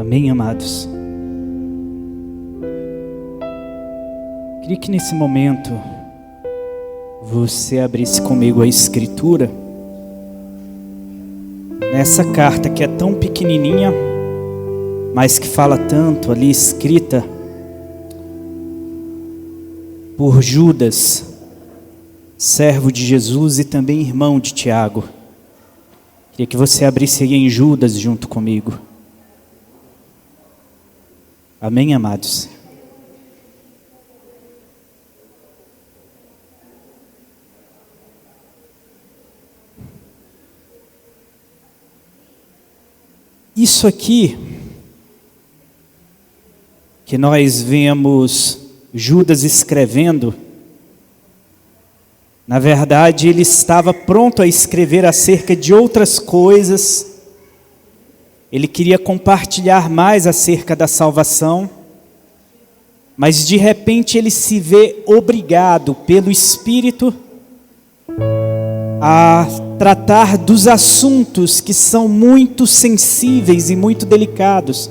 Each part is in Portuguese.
Amém, amados? Queria que nesse momento você abrisse comigo a Escritura, nessa carta que é tão pequenininha, mas que fala tanto ali, escrita por Judas, servo de Jesus e também irmão de Tiago. Queria que você abrisse aí em Judas junto comigo. Amém, amados? Isso aqui que nós vemos Judas escrevendo, na verdade ele estava pronto a escrever acerca de outras coisas. Ele queria compartilhar mais acerca da salvação, mas de repente ele se vê obrigado pelo Espírito a tratar dos assuntos que são muito sensíveis e muito delicados,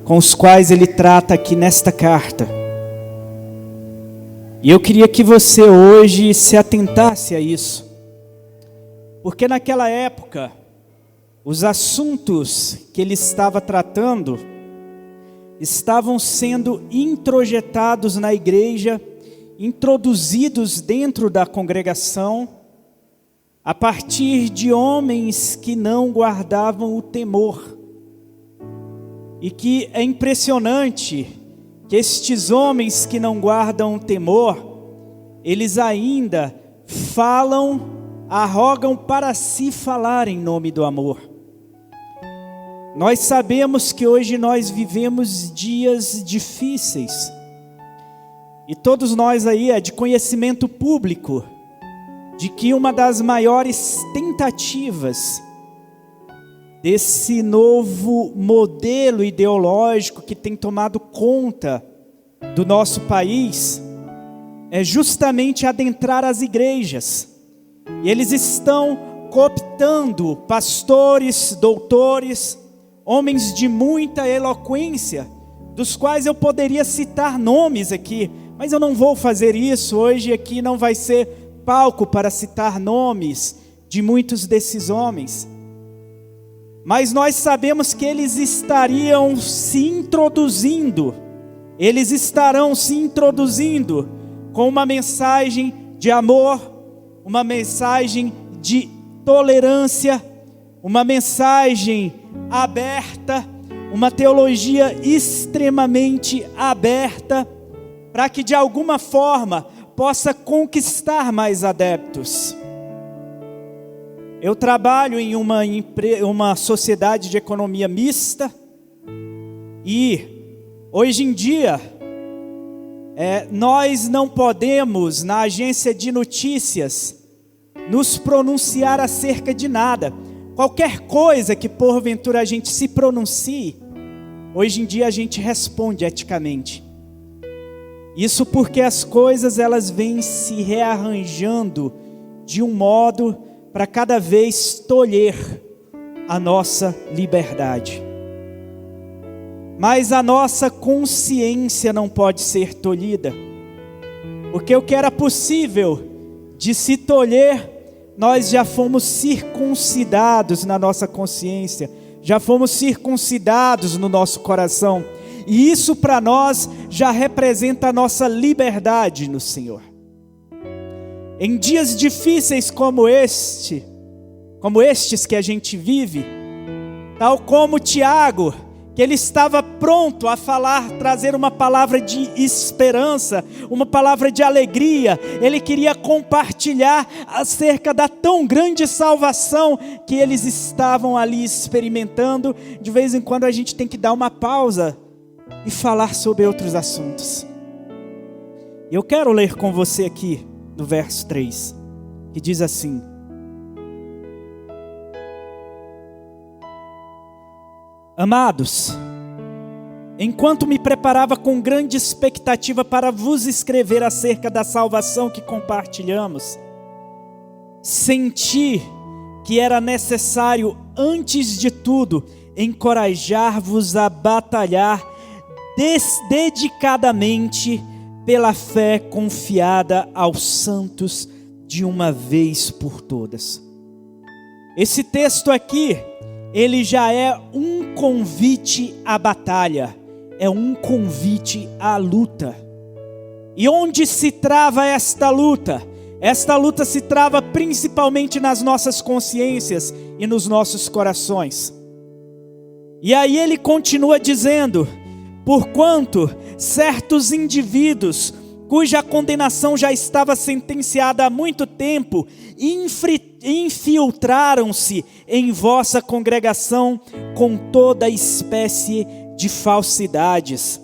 com os quais ele trata aqui nesta carta. E eu queria que você hoje se atentasse a isso, porque naquela época, os assuntos que ele estava tratando estavam sendo introjetados na igreja, introduzidos dentro da congregação, a partir de homens que não guardavam o temor. E que é impressionante que estes homens que não guardam o temor, eles ainda arrogam para si falar em nome do amor. Nós sabemos que hoje nós vivemos dias difíceis. E todos nós aí é de conhecimento público de que uma das maiores tentativas desse novo modelo ideológico que tem tomado conta do nosso país é justamente adentrar as igrejas. E eles estão cooptando pastores, doutores, homens de muita eloquência, dos quais eu poderia citar nomes aqui, mas eu não vou fazer isso. Hoje aqui não vai ser palco para citar nomes de muitos desses homens. Mas nós sabemos que eles estarão se introduzindo com uma mensagem de amor, uma mensagem de tolerância, uma mensagem aberta, uma teologia extremamente aberta, para que de alguma forma possa conquistar mais adeptos. Eu trabalho em uma sociedade de economia mista, e hoje em dia nós não podemos, na agência de notícias, nos pronunciar acerca de nada. Qualquer coisa que porventura a gente se pronuncie, hoje em dia a gente responde eticamente. Isso porque as coisas elas vêm se rearranjando de um modo para cada vez tolher a nossa liberdade. Mas a nossa consciência não pode ser tolhida, porque o que era possível de se tolher, nós já fomos circuncidados na nossa consciência, já fomos circuncidados no nosso coração, e isso para nós já representa a nossa liberdade no Senhor. Em dias difíceis como estes que a gente vive, tal como Tiago, que ele estava pronto a trazer uma palavra de esperança, uma palavra de alegria. Ele queria compartilhar acerca da tão grande salvação que eles estavam ali experimentando. De vez em quando a gente tem que dar uma pausa e falar sobre outros assuntos. Eu quero ler com você aqui no verso 3, que diz assim: Amados, enquanto me preparava com grande expectativa para vos escrever acerca da salvação que compartilhamos, senti que era necessário, antes de tudo, encorajar-vos a batalhar dedicadamente pela fé confiada aos santos de uma vez por todas. Esse texto aqui, ele já é um convite à batalha, é um convite à luta. E onde se trava esta luta? Esta luta se trava principalmente nas nossas consciências e nos nossos corações. E aí ele continua dizendo: porquanto certos indivíduos, cuja condenação já estava sentenciada há muito tempo, infiltraram-se em vossa congregação com toda espécie de falsidades.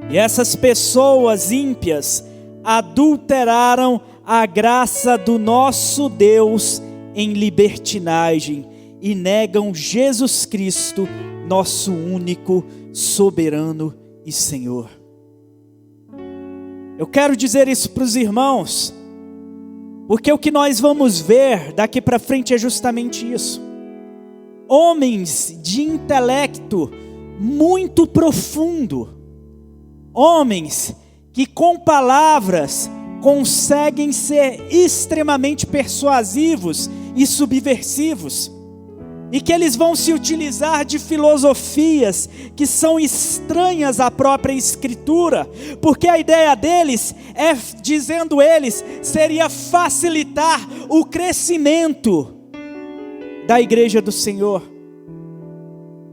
E essas pessoas ímpias adulteraram a graça do nosso Deus em libertinagem e negam Jesus Cristo, nosso único, soberano e Senhor. Eu quero dizer isso para os irmãos, porque o que nós vamos ver daqui para frente é justamente isso. Homens de intelecto muito profundo, homens que com palavras conseguem ser extremamente persuasivos e subversivos, e que eles vão se utilizar de filosofias que são estranhas à própria Escritura, porque a ideia deles é, dizendo eles, seria facilitar o crescimento da igreja do Senhor.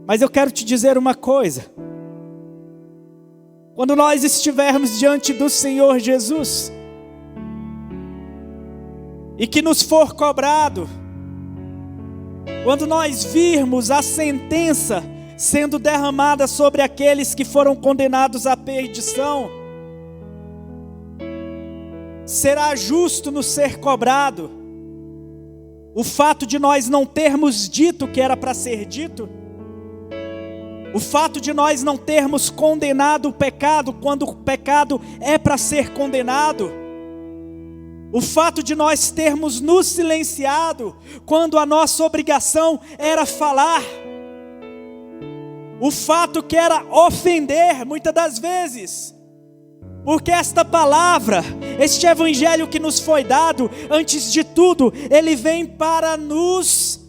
Mas eu quero te dizer uma coisa: quando nós estivermos diante do Senhor Jesus, e que nos for cobrado, quando nós virmos a sentença sendo derramada sobre aqueles que foram condenados à perdição, será justo nos ser cobrado o fato de nós não termos dito o que era para ser dito? O fato de nós não termos condenado o pecado quando o pecado é para ser condenado? O fato de nós termos nos silenciado quando a nossa obrigação era falar? O fato que era ofender muitas das vezes? Porque esta palavra, este evangelho que nos foi dado, antes de tudo, ele vem para nos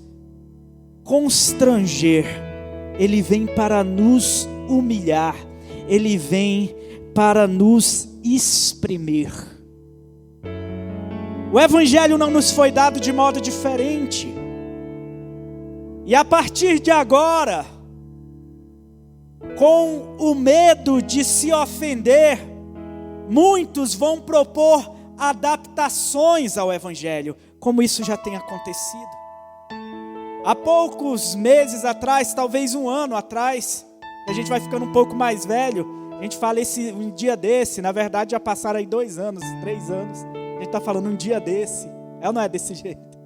constranger, ele vem para nos humilhar, ele vem para nos exprimir. O evangelho não nos foi dado de modo diferente. E a partir de agora, com o medo de se ofender, muitos vão propor adaptações ao evangelho, como isso já tem acontecido. Há poucos meses atrás, talvez um ano atrás, a gente vai ficando um pouco mais velho, a gente fala um dia desse, na verdade já passaram aí 2 anos, 3 anos, a gente está falando um dia desse, ou não é desse jeito?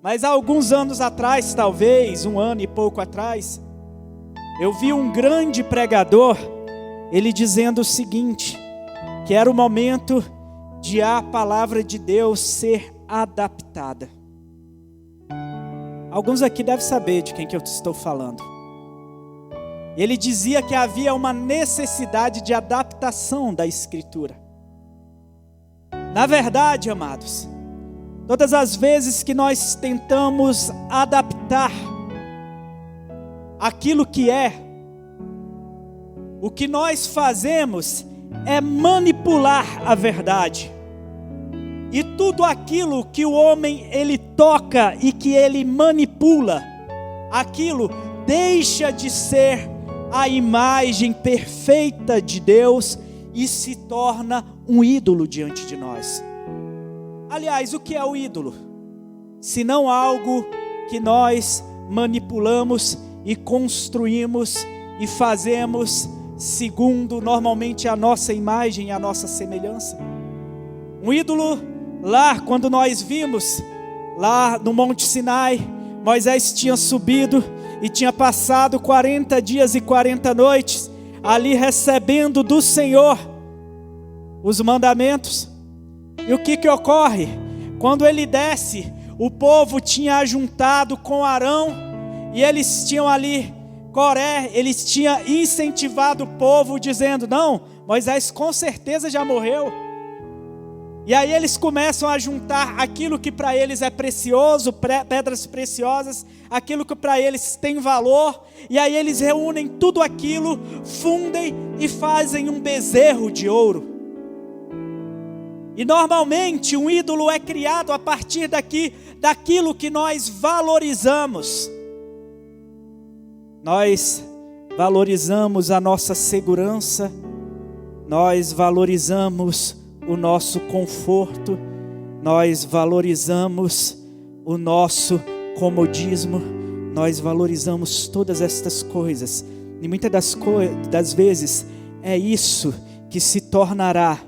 Mas há alguns anos atrás, talvez, 1 ano e pouco atrás, eu vi um grande pregador, ele dizendo o seguinte, que era o momento de a palavra de Deus ser adaptada. Alguns aqui devem saber de quem que eu estou falando. Ele dizia que havia uma necessidade de adaptação da Escritura. Na verdade, amados, todas as vezes que nós tentamos adaptar aquilo que é, o que nós fazemos é manipular a verdade. E tudo aquilo que o homem ele toca e que ele manipula, aquilo deixa de ser a imagem perfeita de Deus e se torna um ídolo diante de nós. Aliás, o que é o ídolo? Se não algo que nós manipulamos e construímos e fazemos segundo normalmente a nossa imagem e a nossa semelhança. Um ídolo, lá quando nós vimos, lá no Monte Sinai, Moisés tinha subido e tinha passado 40 dias e 40 noites, ali recebendo do Senhor os mandamentos. E o que ocorre? Quando ele desce, o povo tinha ajuntado com Arão, E eles tinham ali, Coré, eles tinham incentivado o povo dizendo, não, Moisés com certeza já morreu. E aí eles começam a juntar aquilo que para eles é precioso, pedras preciosas, aquilo que para eles tem valor, e aí eles reúnem tudo aquilo, fundem e fazem um bezerro de ouro. E normalmente um ídolo é criado a partir daquilo que nós valorizamos. Nós valorizamos a nossa segurança, nós valorizamos o nosso conforto, nós valorizamos o nosso comodismo, nós valorizamos todas estas coisas. E muitas das vezes é isso que se tornará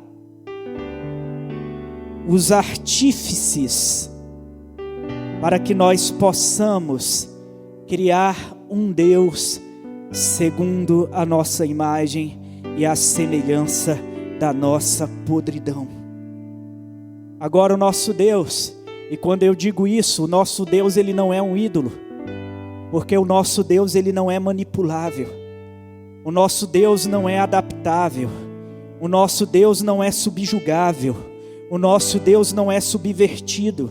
os artífices para que nós possamos criar um Deus segundo a nossa imagem e a semelhança da nossa podridão. Agora o nosso Deus, e quando eu digo isso, o nosso Deus ele não é um ídolo, porque o nosso Deus ele não é manipulável, o nosso Deus não é adaptável, o nosso Deus não é subjugável, o nosso Deus não é subversível,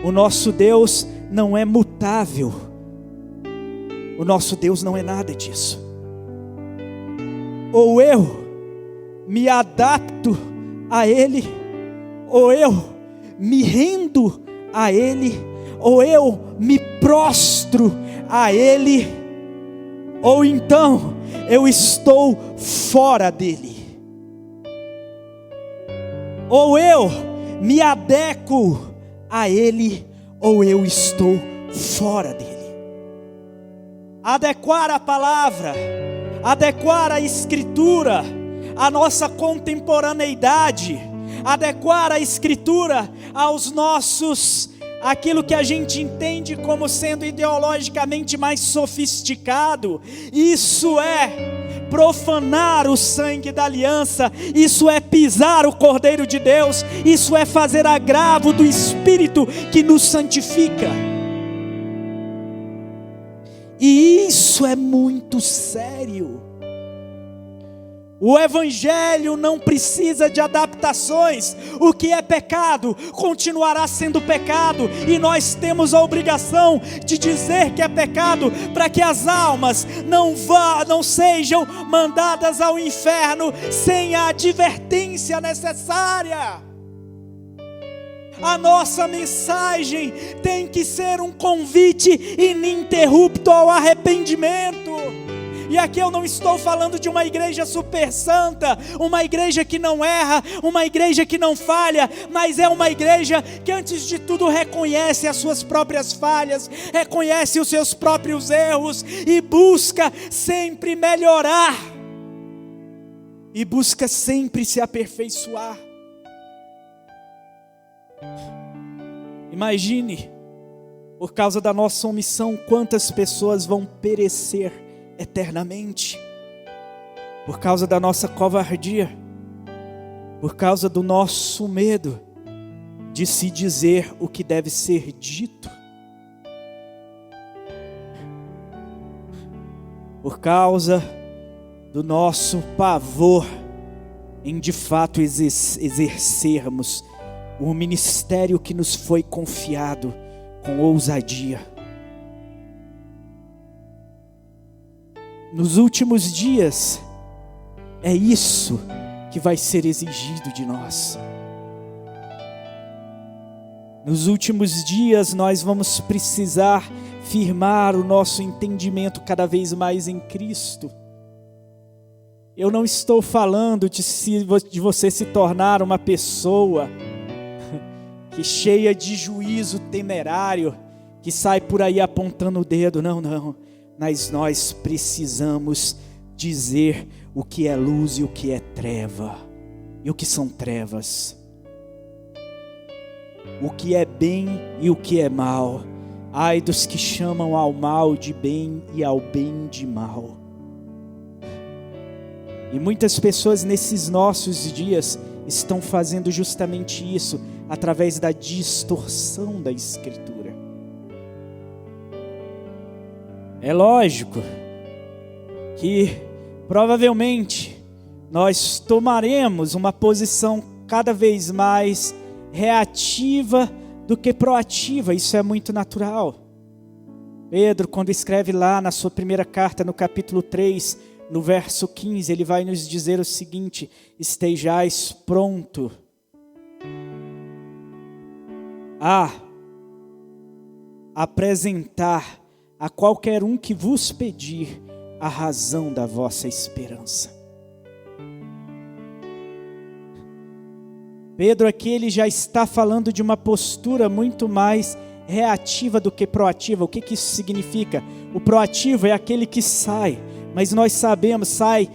o nosso Deus não é mutável, o nosso Deus não é nada disso. Ou eu me adapto a Ele, ou eu me rendo a Ele, ou eu me prostro a Ele, ou então eu estou fora dEle. Ou eu me adequo a Ele, ou eu estou fora dEle. Adequar a palavra, adequar a Escritura à nossa contemporaneidade, adequar a Escritura aos nossos, aquilo que a gente entende como sendo ideologicamente mais sofisticado. Isso é profanar o sangue da aliança, isso é pisar o Cordeiro de Deus, isso é fazer agravo do Espírito que nos santifica. E isso é muito sério. O Evangelho não precisa de adaptações. O que é pecado continuará sendo pecado, e nós temos a obrigação de dizer que é pecado, para que as almas não sejam mandadas ao inferno sem a advertência necessária. A nossa mensagem tem que ser um convite ininterrupto ao arrependimento. E aqui eu não estou falando de uma igreja super santa, uma igreja que não erra, uma igreja que não falha, mas é uma igreja que antes de tudo reconhece as suas próprias falhas, reconhece os seus próprios erros e busca sempre melhorar, e busca sempre se aperfeiçoar. Imagine, por causa da nossa omissão, quantas pessoas vão perecer eternamente, por causa da nossa covardia, por causa do nosso medo de se dizer o que deve ser dito, por causa do nosso pavor em de fato exercermos o ministério que nos foi confiado com ousadia. Nos últimos dias, é isso que vai ser exigido de nós. Nos últimos dias, nós vamos precisar firmar o nosso entendimento cada vez mais em Cristo. Eu não estou falando de você se tornar uma pessoa que cheia de juízo temerário, que sai por aí apontando o dedo, não. Mas nós precisamos dizer o que é luz e o que é treva, e o que são trevas, o que é bem e o que é mal. Ai dos que chamam ao mal de bem e ao bem de mal. E muitas pessoas nesses nossos dias estão fazendo justamente isso, através da distorção da Escritura. É lógico que provavelmente nós tomaremos uma posição cada vez mais reativa do que proativa. Isso é muito natural. Pedro, quando escreve lá na sua primeira carta, no capítulo 3, no verso 15, ele vai nos dizer o seguinte: estejais pronto a apresentar a qualquer um que vos pedir a razão da vossa esperança. Pedro aqui ele já está falando de uma postura muito mais reativa do que proativa. O que isso significa? O proativo é aquele que sai, mas nós sabemos, sai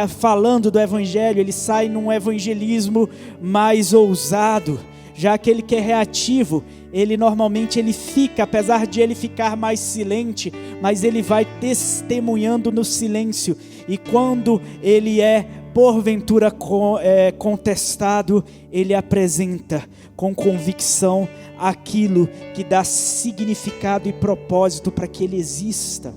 falando do evangelho, ele sai num evangelismo mais ousado. Já aquele que é reativo, ele normalmente fica, apesar de ele ficar mais silente, mas ele vai testemunhando no silêncio. E quando ele é porventura contestado, ele apresenta com convicção aquilo que dá significado e propósito para que ele exista.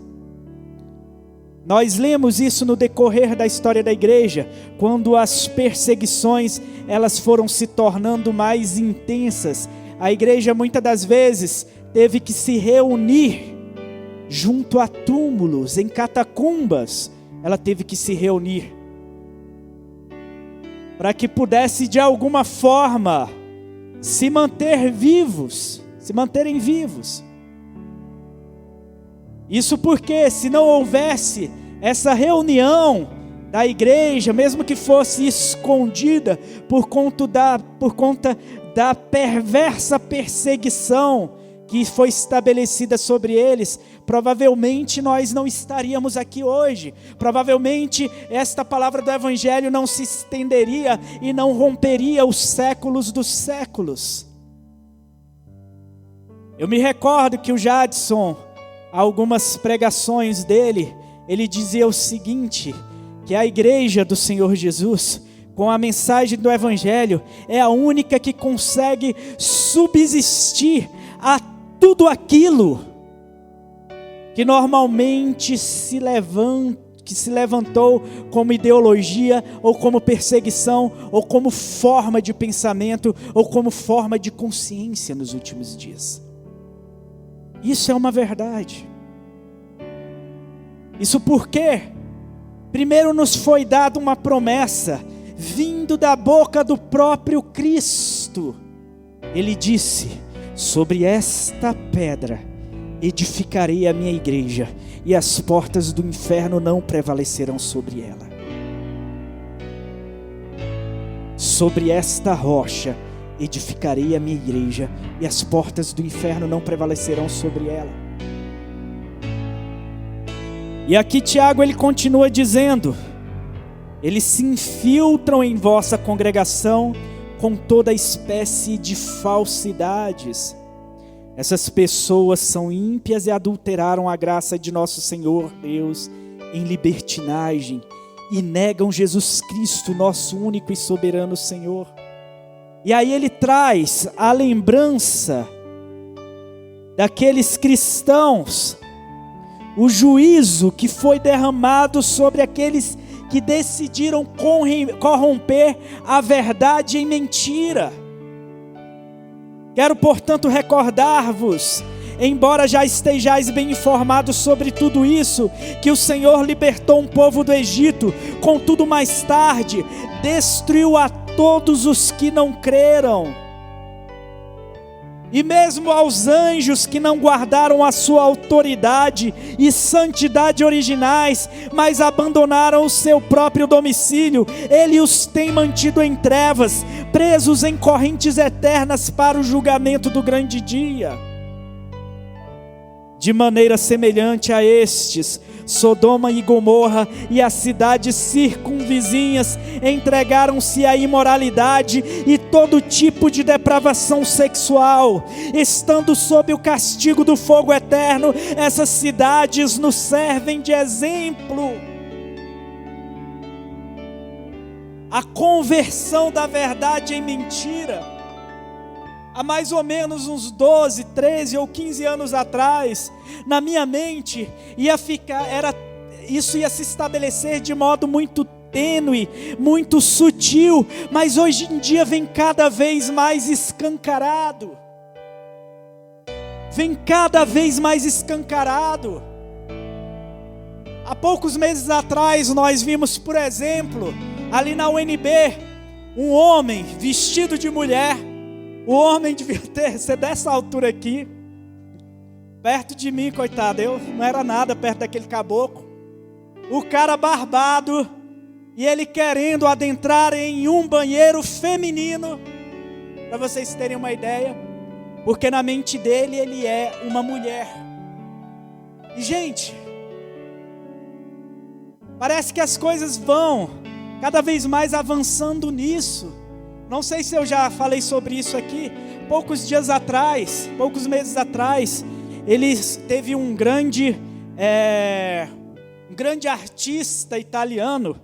Nós lemos isso no decorrer da história da igreja, quando as perseguições elas foram se tornando mais intensas. A igreja muitas das vezes teve que se reunir junto a túmulos, em catacumbas. Ela teve que se reunir para que pudesse de alguma forma se manterem vivos. Isso porque se não houvesse essa reunião da igreja, mesmo que fosse escondida por conta da perversa perseguição que foi estabelecida sobre eles, provavelmente nós não estaríamos aqui hoje. Provavelmente esta palavra do evangelho não se estenderia e não romperia os séculos dos séculos. Eu me recordo que o Jadson, algumas pregações dele, ele dizia o seguinte, que a igreja do Senhor Jesus, com a mensagem do evangelho, é a única que consegue subsistir a tudo aquilo que normalmente se levantou como ideologia, ou como perseguição, ou como forma de pensamento, ou como forma de consciência nos últimos dias. Isso é uma verdade. Isso porque primeiro nos foi dada uma promessa, vindo da boca do próprio Cristo. Ele disse: sobre esta pedra edificarei a minha igreja, e as portas do inferno não prevalecerão sobre ela. Sobre esta rocha edificarei a minha igreja, e as portas do inferno não prevalecerão sobre ela. E aqui Tiago ele continua dizendo: eles se infiltram em vossa congregação com toda espécie de falsidades. Essas pessoas são ímpias e adulteraram a graça de nosso Senhor Deus em libertinagem e negam Jesus Cristo, nosso único e soberano Senhor. E aí ele traz a lembrança daqueles cristãos, o juízo que foi derramado sobre aqueles que decidiram corromper a verdade em mentira. Quero, portanto, recordar-vos, embora já estejais bem informados sobre tudo isso, que o Senhor libertou um povo do Egito, contudo mais tarde destruiu a todos os que não creram. E mesmo aos anjos que não guardaram a sua autoridade e santidade originais, mas abandonaram o seu próprio domicílio, Ele os tem mantido em trevas, presos em correntes eternas para o julgamento do grande dia. De maneira semelhante a estes, Sodoma e Gomorra e as cidades circunvizinhas entregaram-se à imoralidade e todo tipo de depravação sexual. Estando sob o castigo do fogo eterno, essas cidades nos servem de exemplo. A conversão da verdade em mentira, há mais ou menos uns 12, 13 ou 15 anos atrás, na minha mente, isso ia se estabelecer de modo muito tênue, muito sutil, mas hoje em dia vem cada vez mais escancarado. Vem cada vez mais escancarado. Há poucos meses atrás nós vimos, por exemplo, ali na UNB, um homem vestido de mulher. O homem devia ser dessa altura aqui, perto de mim, coitado, eu não era nada perto daquele caboclo. O cara barbado, e ele querendo adentrar em um banheiro feminino, para vocês terem uma ideia, porque na mente dele ele é uma mulher. E gente, parece que as coisas vão cada vez mais avançando nisso. Não sei se eu já falei sobre isso aqui. Poucos meses atrás, teve um grande artista italiano.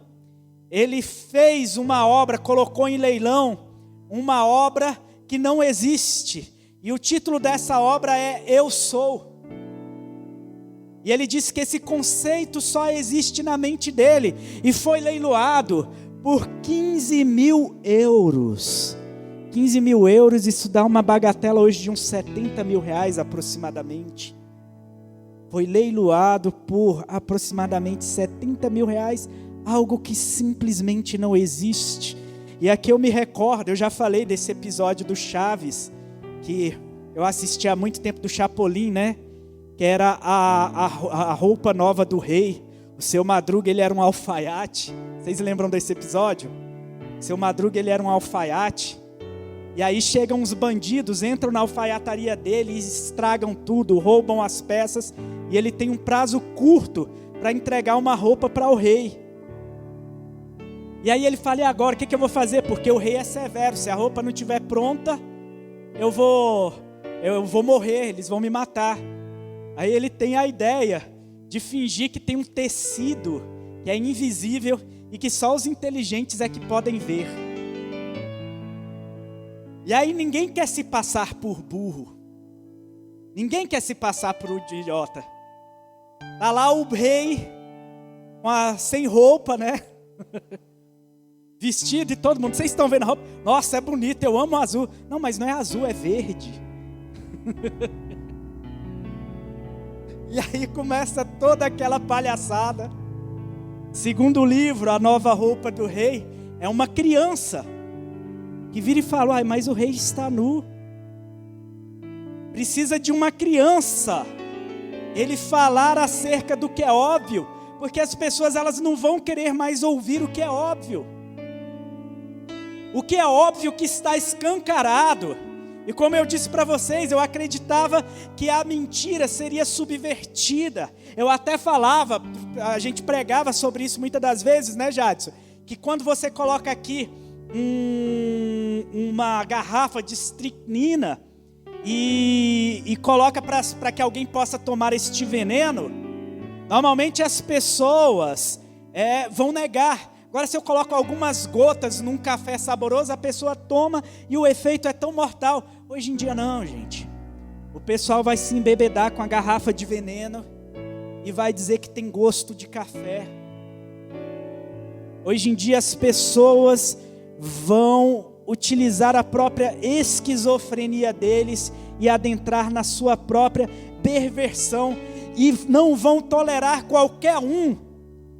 Ele fez uma obra, colocou em leilão uma obra que não existe. E o título dessa obra é Eu Sou. E ele disse que esse conceito só existe na mente dele. E foi leiloado por 15 mil euros. 15 mil euros, isso dá uma bagatela hoje de uns 70 mil reais aproximadamente. Foi leiloado por aproximadamente 70 mil reais, algo que simplesmente não existe. E aqui eu me recordo, eu já falei desse episódio do Chaves, que eu assisti há muito tempo, do Chapolin, né? Que era a roupa nova do rei. O Seu Madruga, ele era um alfaiate. Vocês lembram desse episódio? O Seu Madruga, ele era um alfaiate. E aí chegam uns bandidos, entram na alfaiataria dele e estragam tudo, roubam as peças. E ele tem um prazo curto para entregar uma roupa para o rei. E aí ele fala: e agora, o que eu vou fazer? Porque o rei é severo, se a roupa não estiver pronta, eu vou morrer, eles vão me matar. Aí ele tem a ideia de fingir que tem um tecido que é invisível e que só os inteligentes é que podem ver. E aí ninguém quer se passar por burro. Ninguém quer se passar por idiota. Tá lá o rei sem roupa, né? Vestido, e todo mundo, vocês estão vendo a roupa? Nossa, é bonito, eu amo azul. Não, mas não é azul, é verde. E aí começa toda aquela palhaçada. Segundo o livro, a nova roupa do rei é uma criança que vira e fala: ai, mas o rei está nu. Precisa de uma criança ele falar acerca do que é óbvio, porque as pessoas, elas não vão querer mais ouvir o que é óbvio. O que é óbvio que está escancarado. E como eu disse para vocês, eu acreditava que a mentira seria subvertida. Eu até falava, a gente pregava sobre isso muitas das vezes, né, Jadson? Que quando você coloca aqui uma garrafa de estricnina e coloca para que alguém possa tomar este veneno, normalmente as pessoas vão negar. Agora, se eu coloco algumas gotas num café saboroso, a pessoa toma e o efeito é tão mortal. Hoje em dia não, gente. O pessoal vai se embebedar com a garrafa de veneno e vai dizer que tem gosto de café. Hoje em dia as pessoas vão utilizar a própria esquizofrenia deles e adentrar na sua própria perversão e não vão tolerar qualquer um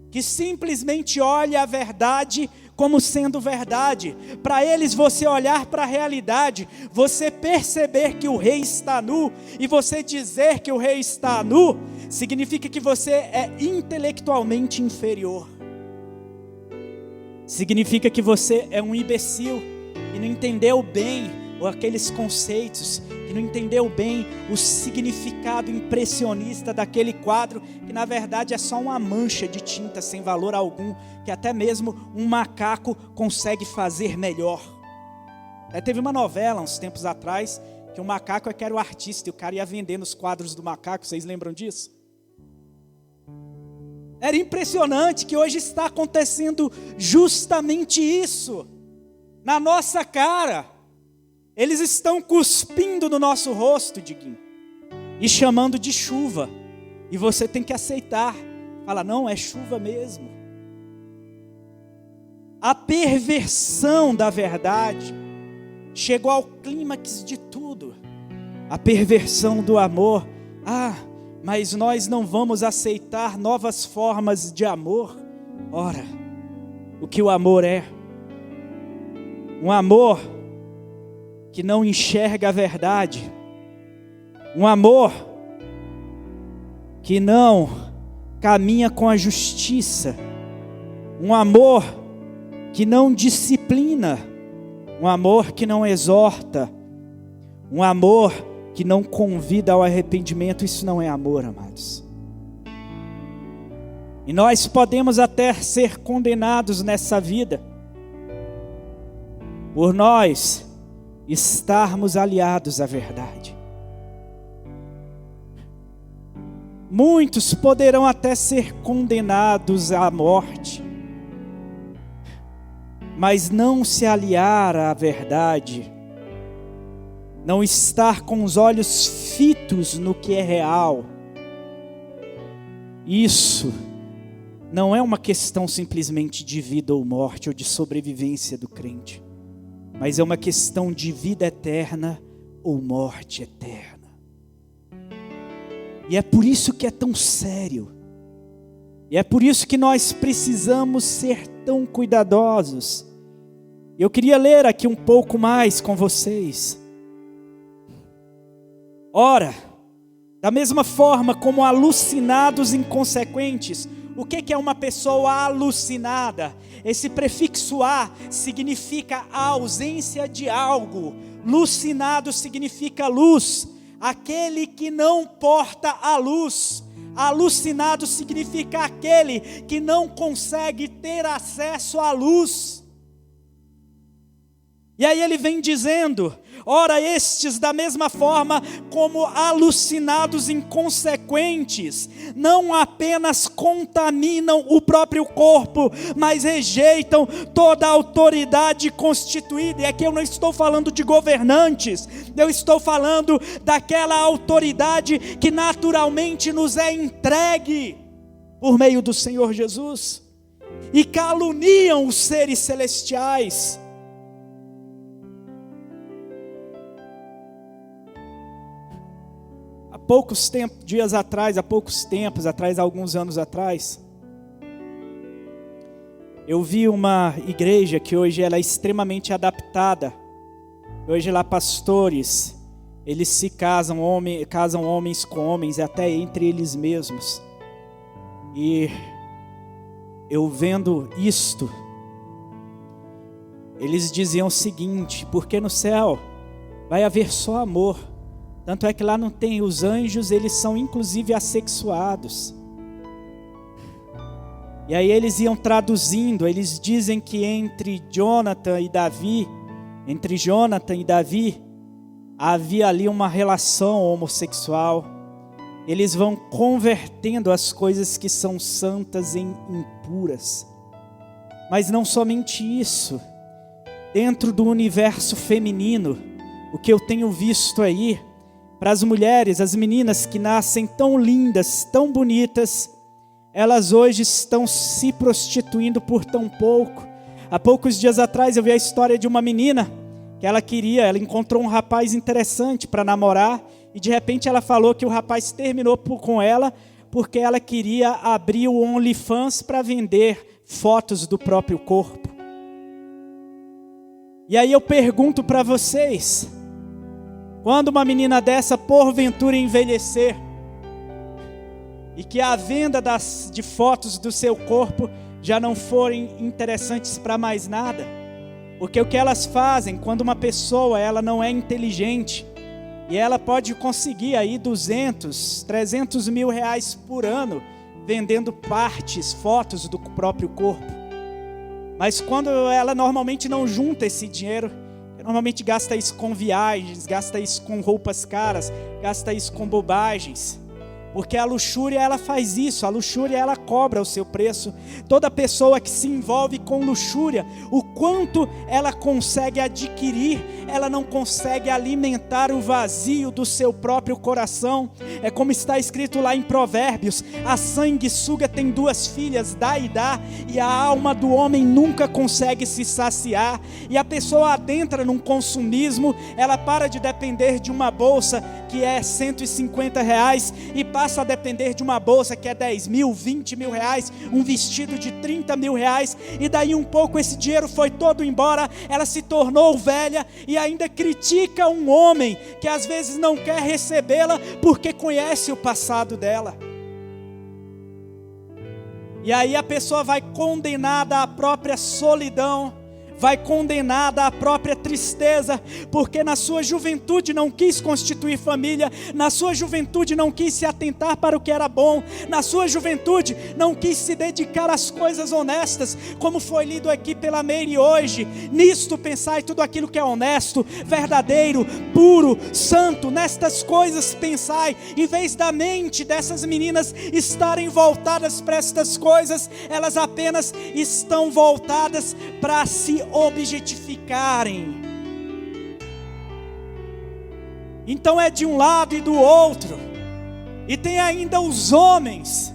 que simplesmente olhe a verdade como sendo verdade. Para eles, você olhar para a realidade, você perceber que o rei está nu, e você dizer que o rei está nu, significa que você é intelectualmente inferior. Significa que você é um imbecil e não entendeu bem aqueles conceitos, que não entendeu bem o significado impressionista daquele quadro, que na verdade é só uma mancha de tinta sem valor algum, que até mesmo um macaco consegue fazer melhor. Teve uma novela uns tempos atrás, que o macaco que era o artista, e o cara ia vendendo os quadros do macaco, vocês lembram disso? Era impressionante que hoje está acontecendo justamente isso, na nossa cara. Eles estão cuspindo no nosso rosto, Diguinho, e chamando de chuva. E você tem que aceitar. Fala, não, é chuva mesmo. A perversão da verdade chegou ao clímax de tudo. A perversão do amor. Mas nós não vamos aceitar novas formas de amor. Ora, o que o amor é? Um amor que não enxerga a verdade. Um amor que não caminha com a justiça. Um amor que não disciplina. Um amor que não exorta. Um amor que não convida ao arrependimento. Isso não é amor, amados. E nós podemos até ser condenados nessa vida por nós estarmos aliados à verdade. Muitos poderão até ser condenados à morte, mas não se aliar à verdade, não estar com os olhos fitos no que é real, isso não é uma questão simplesmente de vida ou morte, ou de sobrevivência do crente, mas é uma questão de vida eterna ou morte eterna. E é por isso que é tão sério. E é por isso que nós precisamos ser tão cuidadosos. Eu queria ler aqui um pouco mais com vocês. Ora, da mesma forma como alucinados inconsequentes. O que é uma pessoa alucinada? Esse prefixo a significa a ausência de algo. Lucinado significa luz. Aquele que não porta a luz. Alucinado significa aquele que não consegue ter acesso à luz. E aí ele vem dizendo, ora estes da mesma forma como alucinados inconsequentes, não apenas contaminam o próprio corpo, mas rejeitam toda a autoridade constituída. E aqui eu não estou falando de governantes, eu estou falando daquela autoridade que naturalmente nos é entregue por meio do Senhor Jesus. E caluniam os seres celestiais. Alguns anos atrás, eu vi uma igreja que hoje ela é extremamente adaptada. Hoje lá pastores, eles se casam homens com homens, até entre eles mesmos. E eu vendo isto, eles diziam o seguinte, porque no céu vai haver só amor. Tanto é que lá não tem os anjos, eles são inclusive assexuados. E aí eles iam traduzindo, eles dizem que entre Jonathan e Davi, havia ali uma relação homossexual. Eles vão convertendo as coisas que são santas em impuras. Mas não somente isso. Dentro do universo feminino, o que eu tenho visto aí, para as mulheres, as meninas que nascem tão lindas, tão bonitas, elas hoje estão se prostituindo por tão pouco. Há poucos dias atrás eu vi a história de uma menina que ela encontrou um rapaz interessante para namorar e de repente ela falou que o rapaz terminou com ela porque ela queria abrir o OnlyFans para vender fotos do próprio corpo. E aí eu pergunto para vocês, quando uma menina dessa porventura envelhecer e que a venda de fotos do seu corpo já não forem interessantes para mais nada, porque o que elas fazem quando uma pessoa ela não é inteligente e ela pode conseguir aí 200, 300 mil reais por ano vendendo fotos do próprio corpo, mas quando ela normalmente não junta esse dinheiro, normalmente gasta isso com viagens, gasta isso com roupas caras, gasta isso com bobagens. Porque a luxúria ela faz isso, a luxúria ela cobra o seu preço. Toda pessoa que se envolve com luxúria, o quanto ela consegue adquirir, ela não consegue alimentar o vazio do seu próprio coração. É como está escrito lá em Provérbios: a sanguessuga tem 2 filhas, dá, e a alma do homem nunca consegue se saciar. E a pessoa adentra num consumismo, ela para de depender de uma bolsa que é R$150 e passa a depender de uma bolsa que é 10 mil, 20 mil reais, um vestido de 30 mil reais, e daí um pouco esse dinheiro foi todo embora, ela se tornou velha e ainda critica um homem que às vezes não quer recebê-la porque conhece o passado dela. E aí a pessoa vai condenada à própria solidão, vai condenada à própria tristeza, porque na sua juventude não quis constituir família, na sua juventude não quis se atentar para o que era bom, na sua juventude não quis se dedicar às coisas honestas, como foi lido aqui pela Meire hoje. Nisto pensai, tudo aquilo que é honesto, verdadeiro, puro, santo, nestas coisas pensai. Em vez da mente dessas meninas estarem voltadas para estas coisas, elas apenas estão voltadas para se objetificarem. Então é de um lado e do outro. E tem ainda os homens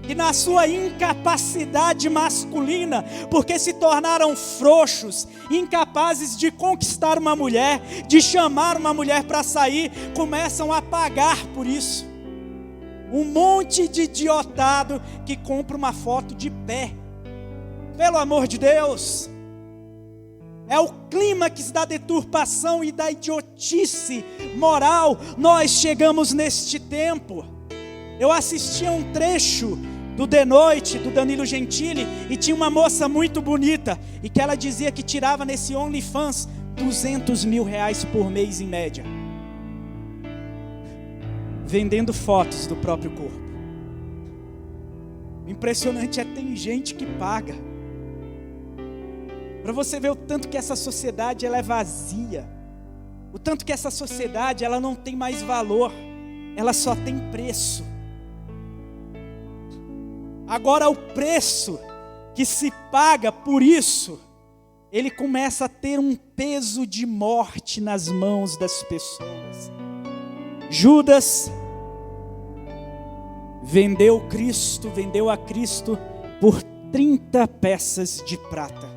que na sua incapacidade masculina, porque se tornaram frouxos, incapazes de conquistar uma mulher, de chamar uma mulher para sair, começam a pagar por isso. Um monte de idiotado que compra uma foto de pé. Pelo amor de Deus. É o clímax da deturpação e da idiotice moral. Nós chegamos neste tempo. Eu assisti a um trecho do De Noite, do Danilo Gentili, e tinha uma moça muito bonita, e que ela dizia que tirava nesse OnlyFans R$200 mil por mês em média, vendendo fotos do próprio corpo. O impressionante é que tem gente que paga. Para você ver o tanto que essa sociedade ela é vazia, o tanto que essa sociedade ela não tem mais valor, ela só tem preço. Agora o preço que se paga por isso, ele começa a ter um peso de morte nas mãos das pessoas. Judas vendeu a Cristo por 30 peças de prata.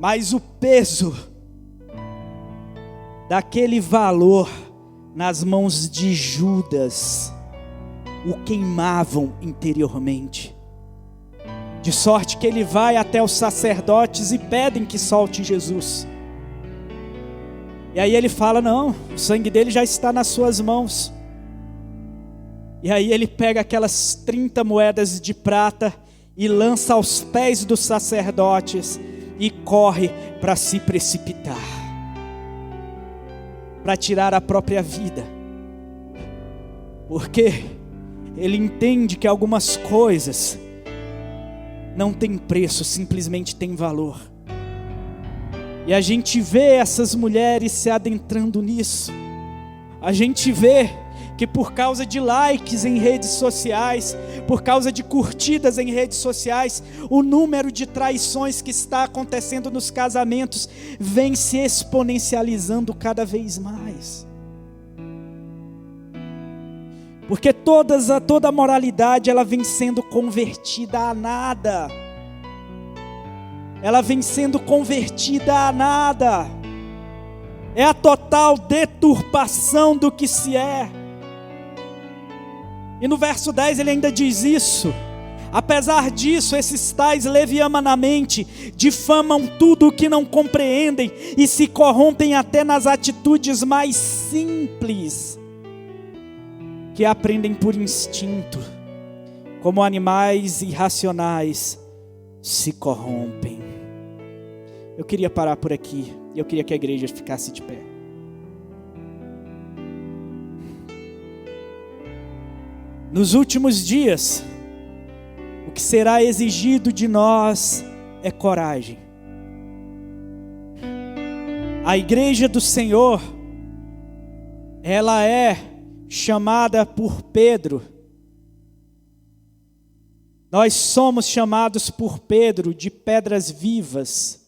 Mas o peso daquele valor nas mãos de Judas o queimavam interiormente, de sorte que ele vai até os sacerdotes e pedem que solte Jesus. E aí ele fala: não, o sangue dele já está nas suas mãos. E aí ele pega aquelas 30 moedas de prata e lança aos pés dos sacerdotes e corre para se precipitar, para tirar a própria vida, porque ele entende que algumas coisas não têm preço, simplesmente têm valor. E a gente vê essas mulheres se adentrando nisso. A gente vê que por causa de likes em redes sociais, por causa de curtidas em redes sociais, o número de traições que está acontecendo nos casamentos vem se exponencializando cada vez mais. Porque toda a moralidade ela vem sendo convertida a nada. Ela vem sendo convertida a nada. É a total deturpação do que se é. E no verso 10 ele ainda diz isso: apesar disso, esses tais levianamente difamam tudo o que não compreendem e se corrompem até nas atitudes mais simples, que aprendem por instinto, como animais irracionais se corrompem. Eu queria parar por aqui, e eu queria que a igreja ficasse de pé. Nos últimos dias, o que será exigido de nós é coragem. A igreja do Senhor, ela é chamada por Pedro. Nós somos chamados por Pedro de pedras vivas,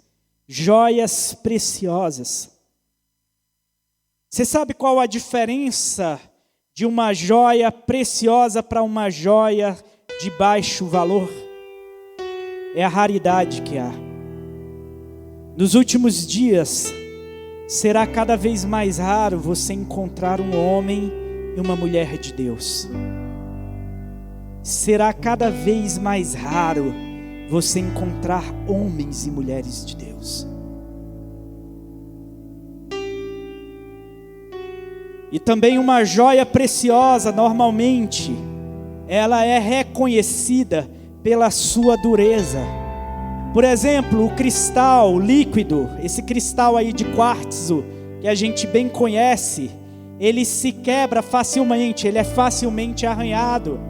joias preciosas. Você sabe qual a diferença de uma joia preciosa para uma joia de baixo valor? É a raridade que há. Nos últimos dias, será cada vez mais raro você encontrar um homem e uma mulher de Deus. Será cada vez mais raro você encontrar homens e mulheres de Deus. E também uma joia preciosa, normalmente, ela é reconhecida pela sua dureza. Por exemplo, o cristal líquido, esse cristal aí de quartzo, que a gente bem conhece, ele se quebra facilmente, ele é facilmente arranhado.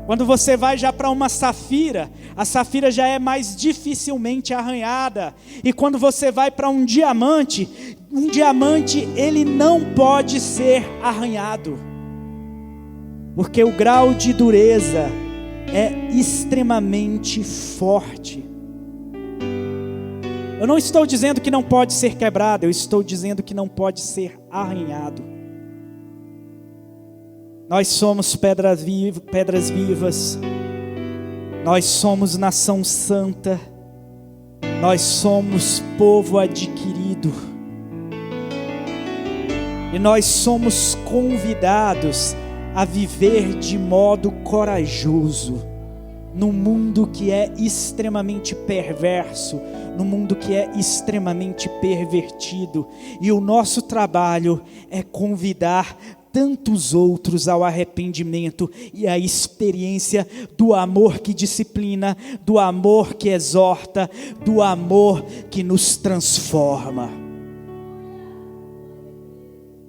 Quando você vai já para uma safira, a safira já é mais dificilmente arranhada. E quando você vai para um diamante ele não pode ser arranhado. Porque o grau de dureza é extremamente forte. Eu não estou dizendo que não pode ser quebrado, eu estou dizendo que não pode ser arranhado. Nós somos pedras vivas, nós somos nação santa, nós somos povo adquirido, e nós somos convidados a viver de modo corajoso, num mundo que é extremamente perverso, num mundo que é extremamente pervertido, e o nosso trabalho é convidar tantos outros ao arrependimento e à experiência do amor que disciplina, do amor que exorta, do amor que nos transforma.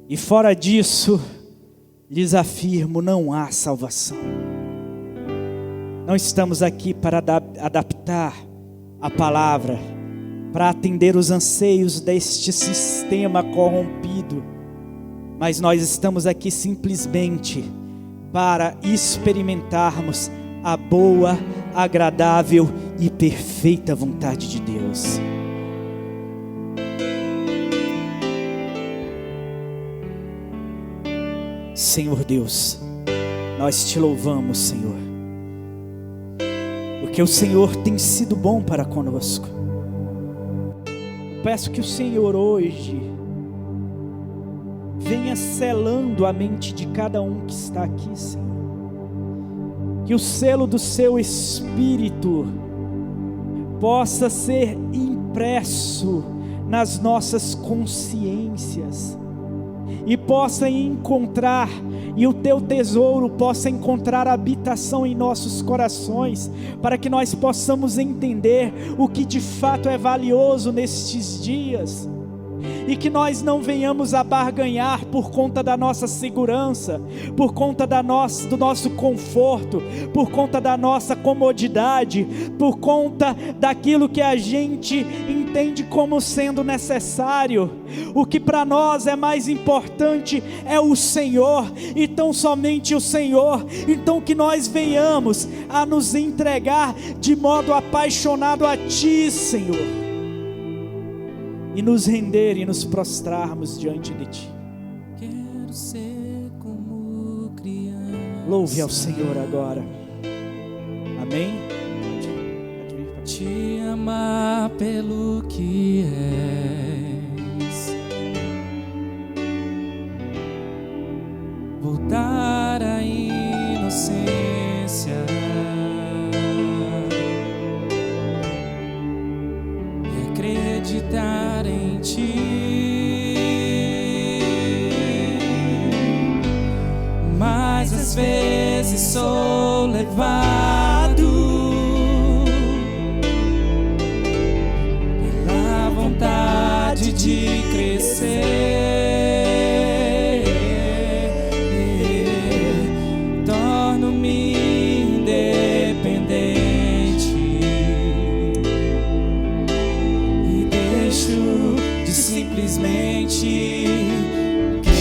E fora disso, lhes afirmo, não há salvação. Não estamos aqui para adaptar a palavra, para atender os anseios deste sistema corrompido, mas nós estamos aqui simplesmente para experimentarmos a boa, agradável e perfeita vontade de Deus. Senhor Deus, nós te louvamos, Senhor, porque o Senhor tem sido bom para conosco. Peço que o Senhor hoje venha selando a mente de cada um que está aqui, Senhor. Que o selo do seu Espírito possa ser impresso nas nossas consciências e possa encontrar, e o teu tesouro possa encontrar habitação em nossos corações, para que nós possamos entender o que de fato é valioso nestes dias. E que nós não venhamos a barganhar por conta da nossa segurança, por conta do nosso conforto, por conta da nossa comodidade, por conta daquilo que a gente entende como sendo necessário. O que para nós é mais importante é o Senhor, e tão somente o Senhor. Então que nós venhamos a nos entregar de modo apaixonado a Ti, Senhor, e nos render e nos prostrarmos diante de Ti. Quero ser como criança. Louve ao Senhor agora. Amém? Pode vir. Te amar pelo que és. Voltar à inocência. E acreditar em Ti, mas às vezes sou levado pela vontade de crescer. Torno-me independente e deixo de simplesmente crer.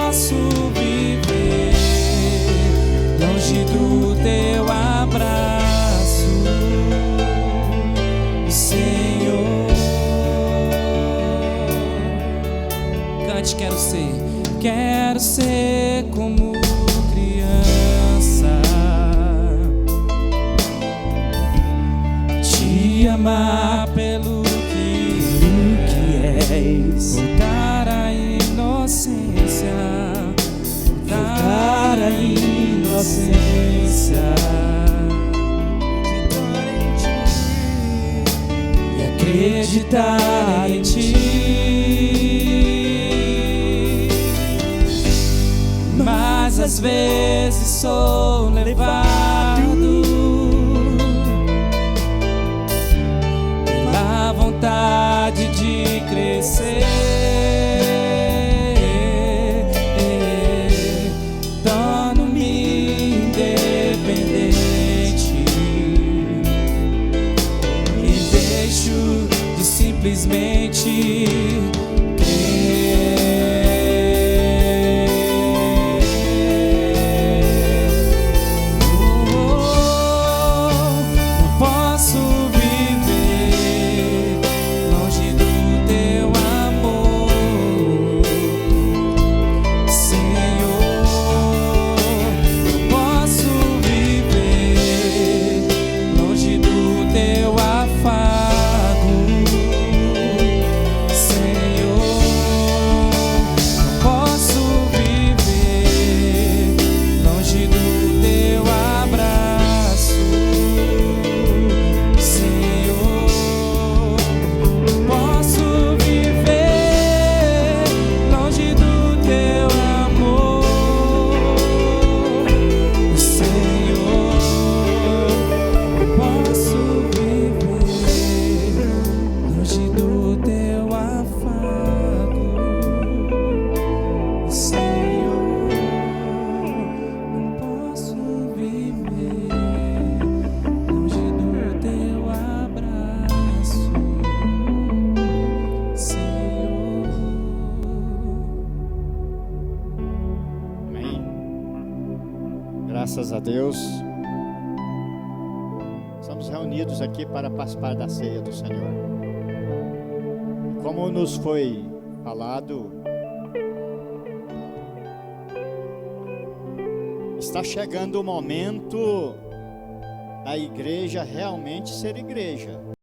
posso viver longe do teu abraço, Senhor. Cante, quero ser como criança, te amar pelo que és, voltar à inocência, voltar à inocência, acreditar em ti. Mas às vezes sou levado pela vontade de crescer, torno-me independente e deixo de simplesmente Graças a Deus, estamos reunidos aqui para participar da ceia do Senhor. Como nos foi falado, está chegando o momento da igreja realmente ser igreja.